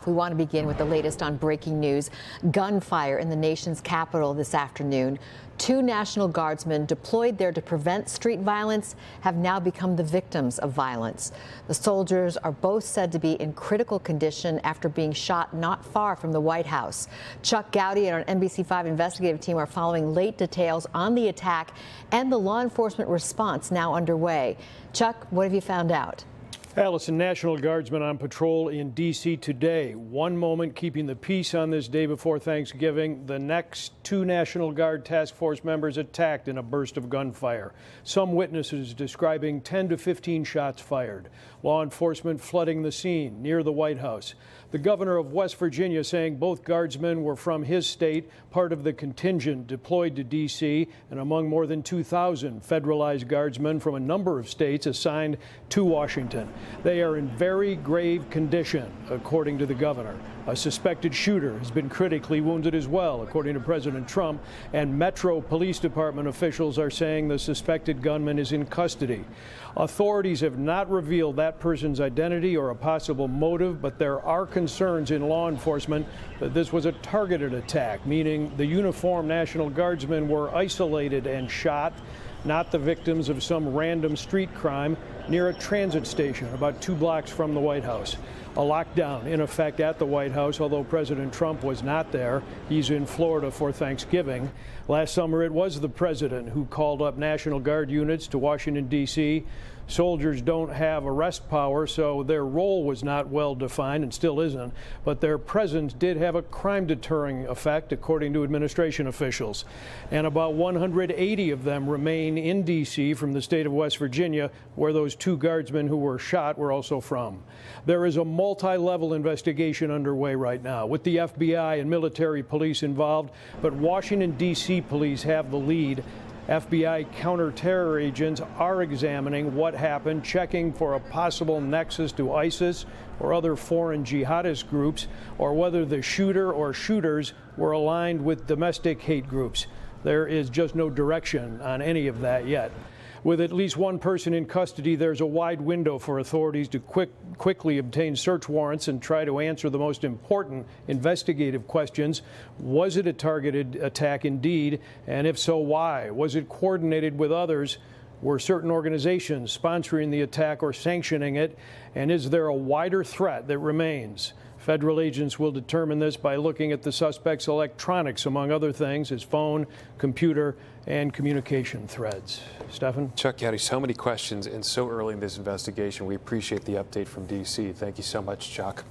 We want to begin with the latest on breaking news. Gunfire in the nation's capital this afternoon. 2 National Guardsmen deployed there to prevent street violence have now become the victims of violence. The soldiers are both said to be in critical condition after being shot not far from the White House. Chuck Goudie and our NBC5 investigative team are following late details on the attack and the law enforcement response now underway. Chuck, what have you found out? Allison, National Guardsmen on patrol in D.C. today. One moment keeping the peace on this day before Thanksgiving. The next, 2 National Guard task force members attacked in a burst of gunfire. Some witnesses describing 10 to 15 shots fired. Law enforcement flooding the scene near the White House. The governor of West Virginia saying both guardsmen were from his state, part of the contingent deployed to D.C. and among more than 2,000 federalized guardsmen from a number of states assigned to Washington. They are in very grave condition, according to the governor. A suspected shooter has been critically wounded as well, according to President Trump, and Metro Police Department officials are saying the suspected gunman is in custody. Authorities have not revealed that person's identity or a possible motive, but there are concerns in law enforcement that this was a targeted attack, meaning the uniformed National Guardsmen were isolated and shot, not the victims of some random street crime near a transit station about 2 blocks from the White House. A lockdown in effect at the White House, although President Trump was not there. He's in Florida for Thanksgiving. Last summer, it was the president who called up National Guard units to Washington, D.C. Soldiers don't have arrest power, so their role was not well defined and still isn't, but their presence did have a crime deterring effect, according to administration officials. And about 180 of them remain in D.C. from the state of West Virginia, where those 2 guardsmen who were shot were also from. There is a multi-level investigation underway right now, with the FBI and military police involved, but Washington, D.C. police have the lead. FBI counter-terror agents are examining what happened, checking for a possible nexus to ISIS or other foreign jihadist groups, or whether the shooter or shooters were aligned with domestic hate groups. There is just no direction on any of that yet. With at least 1 person in custody, there's a wide window for authorities to quickly obtain search warrants and try to answer the most important investigative questions. Was it a targeted attack indeed? And if so, why? Was it coordinated with others? Were certain organizations sponsoring the attack or sanctioning it? And is there a wider threat that remains? Federal agents will determine this by looking at the suspect's electronics, among other things, his phone, computer, and communication threads. Stephan? Chuck Goudie, so many questions and so early in this investigation. We appreciate the update from D.C. Thank you so much, Chuck.